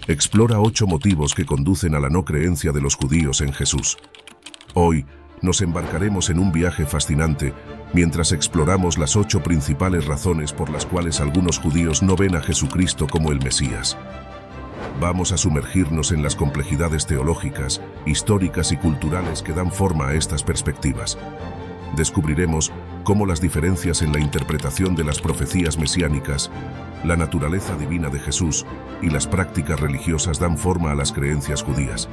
explora 8 motivos que conducen a la no creencia de los judíos en Jesús. Hoy nos embarcaremos en un viaje fascinante mientras exploramos las 8 principales razones por las cuales algunos judíos no ven a Jesucristo como el Mesías. Vamos a sumergirnos en las complejidades teológicas, históricas y culturales que dan forma a estas perspectivas. Descubriremos cómo las diferencias en la interpretación de las profecías mesiánicas, la naturaleza divina de Jesús y las prácticas religiosas dan forma a las creencias judías.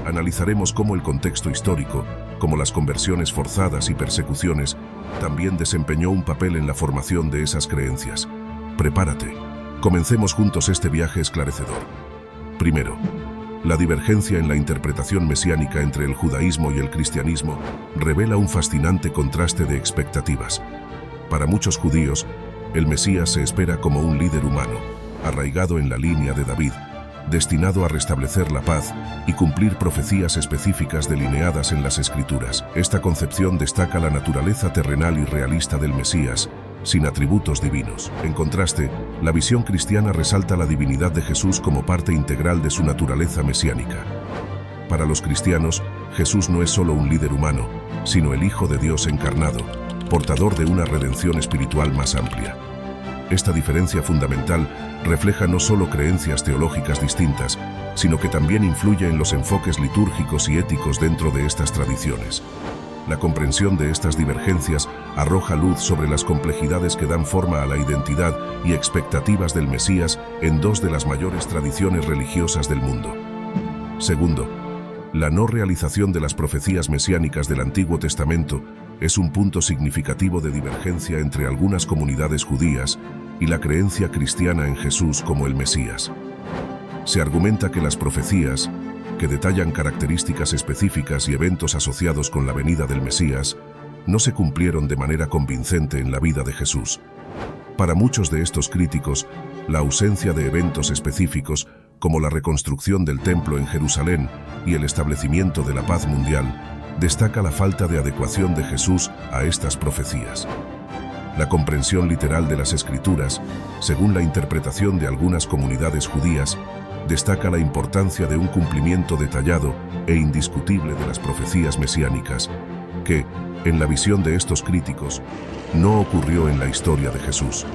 Analizaremos cómo el contexto histórico, como las conversiones forzadas y persecuciones, también desempeñó un papel en la formación de esas creencias. Prepárate. Comencemos juntos este viaje esclarecedor. Primero, la divergencia en la interpretación mesiánica entre el judaísmo y el cristianismo revela un fascinante contraste de expectativas. Para muchos judíos, el Mesías se espera como un líder humano, arraigado en la línea de David, destinado a restablecer la paz y cumplir profecías específicas delineadas en las Escrituras. Esta concepción destaca la naturaleza terrenal y realista del Mesías, sin atributos divinos. En contraste, la visión cristiana resalta la divinidad de Jesús como parte integral de su naturaleza mesiánica. Para los cristianos, Jesús no es solo un líder humano, sino el Hijo de Dios encarnado, portador de una redención espiritual más amplia. Esta diferencia fundamental refleja no solo creencias teológicas distintas, sino que también influye en los enfoques litúrgicos y éticos dentro de estas tradiciones. La comprensión de estas divergencias arroja luz sobre las complejidades que dan forma a la identidad y expectativas del Mesías en 2 de las mayores tradiciones religiosas del mundo. Segundo, la no realización de las profecías mesiánicas del Antiguo Testamento es un punto significativo de divergencia entre algunas comunidades judías y la creencia cristiana en Jesús como el Mesías. Se argumenta que las profecías, que detallan características específicas y eventos asociados con la venida del Mesías, no se cumplieron de manera convincente en la vida de Jesús. Para muchos de estos críticos, la ausencia de eventos específicos, como la reconstrucción del templo en Jerusalén y el establecimiento de la paz mundial, destaca la falta de adecuación de Jesús a estas profecías. La comprensión literal de las Escrituras, según la interpretación de algunas comunidades judías, destaca la importancia de un cumplimiento detallado e indiscutible de las profecías mesiánicas, que, en la visión de estos críticos, no ocurrió en la historia de Jesús.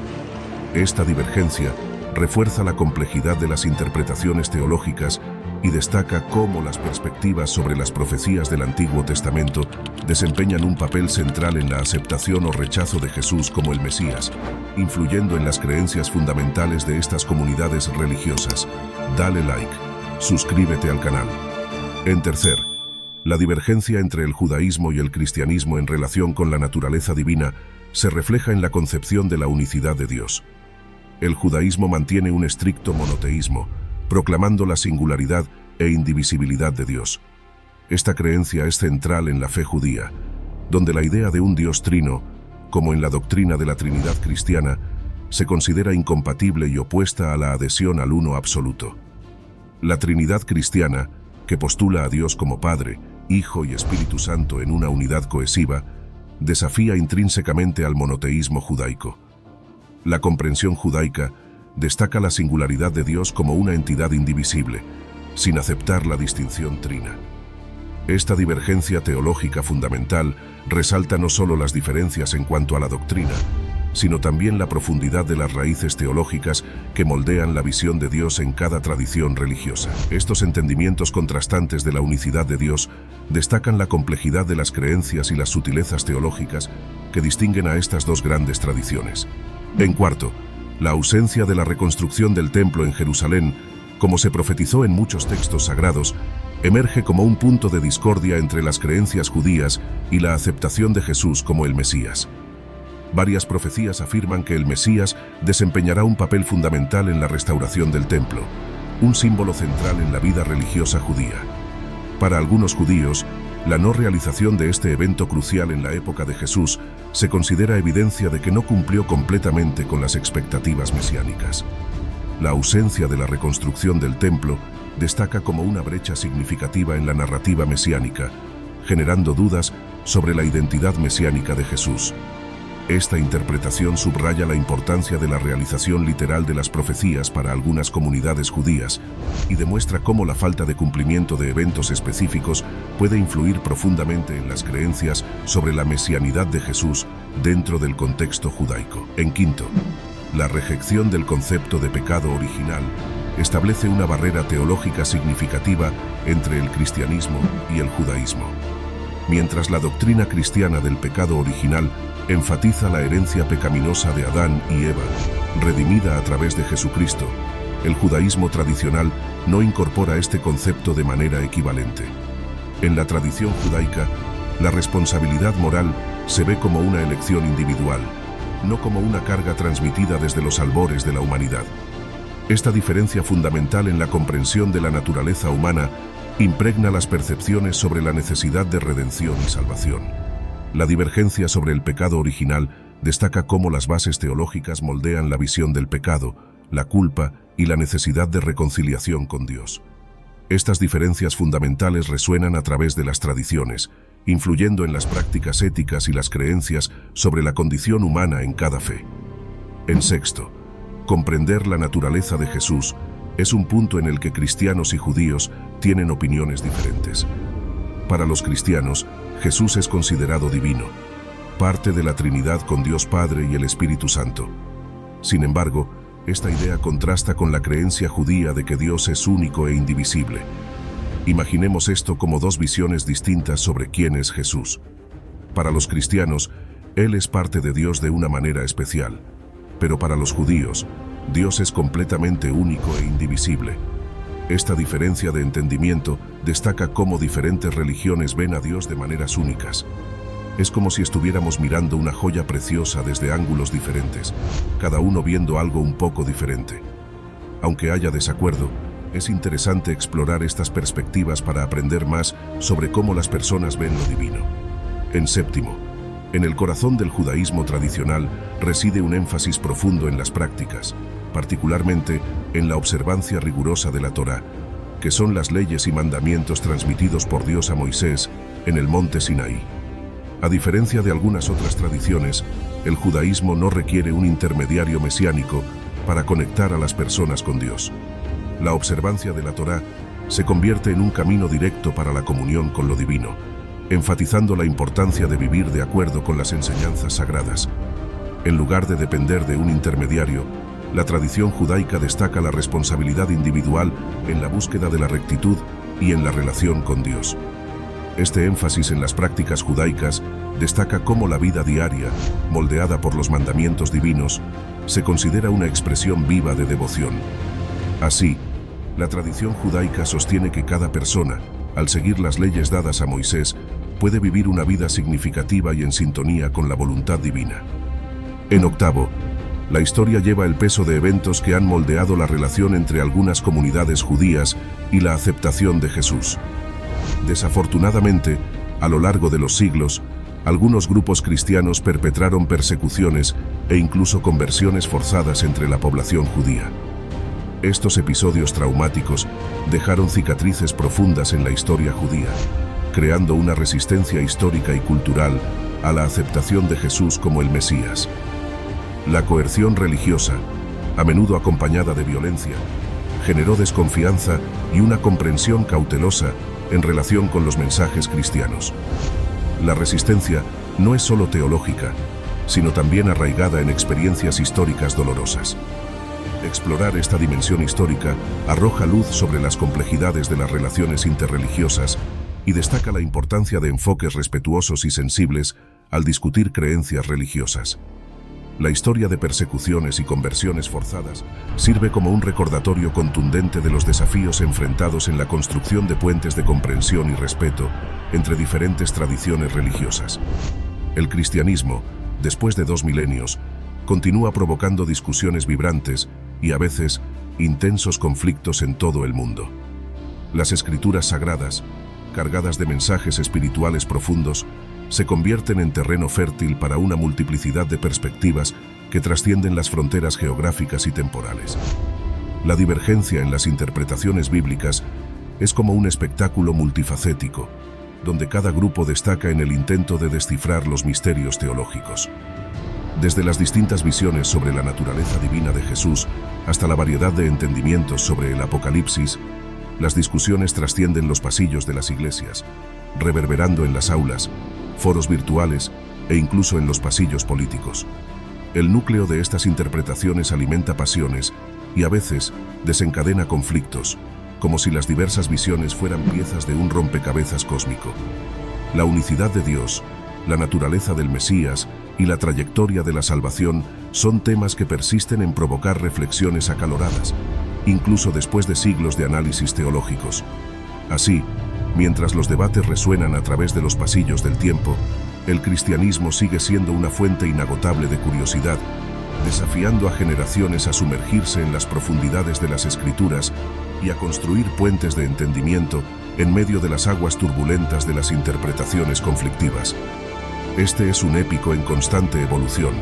Esta divergencia refuerza la complejidad de las interpretaciones teológicas y destaca cómo las perspectivas sobre las profecías del Antiguo Testamento desempeñan un papel central en la aceptación o rechazo de Jesús como el Mesías, influyendo en las creencias fundamentales de estas comunidades religiosas. Dale like, suscríbete al canal. En tercer, la divergencia entre el judaísmo y el cristianismo en relación con la naturaleza divina se refleja en la concepción de la unicidad de Dios. El judaísmo mantiene un estricto monoteísmo, proclamando la singularidad e indivisibilidad de Dios. Esta creencia es central en la fe judía, donde la idea de un Dios trino, como en la doctrina de la Trinidad cristiana, se considera incompatible y opuesta a la adhesión al uno absoluto. La Trinidad cristiana, que postula a Dios como Padre, Hijo y Espíritu Santo en una unidad cohesiva, desafía intrínsecamente al monoteísmo judaico. La comprensión judaica destaca la singularidad de Dios como una entidad indivisible, sin aceptar la distinción trina. Esta divergencia teológica fundamental resalta no solo las diferencias en cuanto a la doctrina, sino también la profundidad de las raíces teológicas que moldean la visión de Dios en cada tradición religiosa. Estos entendimientos contrastantes de la unicidad de Dios destacan la complejidad de las creencias y las sutilezas teológicas que distinguen a estas 2 grandes tradiciones. En cuarto, la ausencia de la reconstrucción del templo en Jerusalén, como se profetizó en muchos textos sagrados, emerge como un punto de discordia entre las creencias judías y la aceptación de Jesús como el Mesías. Varias profecías afirman que el Mesías desempeñará un papel fundamental en la restauración del templo, un símbolo central en la vida religiosa judía. Para algunos judíos, la no realización de este evento crucial en la época de Jesús se considera evidencia de que no cumplió completamente con las expectativas mesiánicas. La ausencia de la reconstrucción del templo destaca como una brecha significativa en la narrativa mesiánica, generando dudas sobre la identidad mesiánica de Jesús. Esta interpretación subraya la importancia de la realización literal de las profecías para algunas comunidades judías y demuestra cómo la falta de cumplimiento de eventos específicos puede influir profundamente en las creencias sobre la mesianidad de Jesús dentro del contexto judaico. En quinto, la rejección del concepto de pecado original establece una barrera teológica significativa entre el cristianismo y el judaísmo. Mientras la doctrina cristiana del pecado original enfatiza la herencia pecaminosa de Adán y Eva, redimida a través de Jesucristo, el judaísmo tradicional no incorpora este concepto de manera equivalente. En la tradición judaica, la responsabilidad moral se ve como una elección individual, no como una carga transmitida desde los albores de la humanidad. Esta diferencia fundamental en la comprensión de la naturaleza humana impregna las percepciones sobre la necesidad de redención y salvación. La divergencia sobre el pecado original destaca cómo las bases teológicas moldean la visión del pecado, la culpa y la necesidad de reconciliación con Dios. Estas diferencias fundamentales resuenan a través de las tradiciones, influyendo en las prácticas éticas y las creencias sobre la condición humana en cada fe. En sexto, comprender la naturaleza de Jesús es un punto en el que cristianos y judíos tienen opiniones diferentes. Para los cristianos, Jesús es considerado divino, parte de la Trinidad con Dios Padre y el Espíritu Santo. Sin embargo, esta idea contrasta con la creencia judía de que Dios es único e indivisible. Imaginemos esto como dos visiones distintas sobre quién es Jesús. Para los cristianos, Él es parte de Dios de una manera especial, pero para los judíos, Dios es completamente único e indivisible. Esta diferencia de entendimiento destaca cómo diferentes religiones ven a Dios de maneras únicas. Es como si estuviéramos mirando una joya preciosa desde ángulos diferentes, cada uno viendo algo un poco diferente. Aunque haya desacuerdo, es interesante explorar estas perspectivas para aprender más sobre cómo las personas ven lo divino. En séptimo, en el corazón del judaísmo tradicional reside un énfasis profundo en las prácticas, particularmente en la observancia rigurosa de la Torá, que son las leyes y mandamientos transmitidos por Dios a Moisés en el monte Sinaí. A diferencia de algunas otras tradiciones, el judaísmo no requiere un intermediario mesiánico para conectar a las personas con Dios. La observancia de la Torá se convierte en un camino directo para la comunión con lo divino, enfatizando la importancia de vivir de acuerdo con las enseñanzas sagradas. En lugar de depender de un intermediario, la tradición judaica destaca la responsabilidad individual en la búsqueda de la rectitud y en la relación con Dios. Este énfasis en las prácticas judaicas destaca cómo la vida diaria, moldeada por los mandamientos divinos, se considera una expresión viva de devoción. Así, la tradición judaica sostiene que cada persona, al seguir las leyes dadas a Moisés, puede vivir una vida significativa y en sintonía con la voluntad divina. En octavo, la historia lleva el peso de eventos que han moldeado la relación entre algunas comunidades judías y la aceptación de Jesús. Desafortunadamente, a lo largo de los siglos, algunos grupos cristianos perpetraron persecuciones e incluso conversiones forzadas entre la población judía. Estos episodios traumáticos dejaron cicatrices profundas en la historia judía, creando una resistencia histórica y cultural a la aceptación de Jesús como el Mesías. La coerción religiosa, a menudo acompañada de violencia, generó desconfianza y una comprensión cautelosa en relación con los mensajes cristianos. La resistencia no es solo teológica, sino también arraigada en experiencias históricas dolorosas. Explorar esta dimensión histórica arroja luz sobre las complejidades de las relaciones interreligiosas y destaca la importancia de enfoques respetuosos y sensibles al discutir creencias religiosas. La historia de persecuciones y conversiones forzadas sirve como un recordatorio contundente de los desafíos enfrentados en la construcción de puentes de comprensión y respeto entre diferentes tradiciones religiosas. El cristianismo, después de 2 milenios, continúa provocando discusiones vibrantes y a veces intensos conflictos en todo el mundo. Las escrituras sagradas, cargadas de mensajes espirituales profundos, se convierten en terreno fértil para una multiplicidad de perspectivas que trascienden las fronteras geográficas y temporales. La divergencia en las interpretaciones bíblicas es como un espectáculo multifacético, donde cada grupo destaca en el intento de descifrar los misterios teológicos. Desde las distintas visiones sobre la naturaleza divina de Jesús hasta la variedad de entendimientos sobre el Apocalipsis, las discusiones trascienden los pasillos de las iglesias, reverberando en las aulas, foros virtuales e incluso en los pasillos políticos. El núcleo de estas interpretaciones alimenta pasiones y a veces desencadena conflictos, como si las diversas visiones fueran piezas de un rompecabezas cósmico. La unicidad de Dios, la naturaleza del Mesías y la trayectoria de la salvación son temas que persisten en provocar reflexiones acaloradas, incluso después de siglos de análisis teológicos. Así, mientras los debates resuenan a través de los pasillos del tiempo, el cristianismo sigue siendo una fuente inagotable de curiosidad, desafiando a generaciones a sumergirse en las profundidades de las Escrituras y a construir puentes de entendimiento en medio de las aguas turbulentas de las interpretaciones conflictivas. Este es un épico en constante evolución,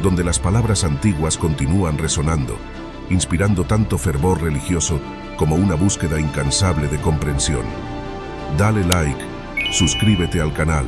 donde las palabras antiguas continúan resonando, inspirando tanto fervor religioso como una búsqueda incansable de comprensión. Dale like, suscríbete al canal.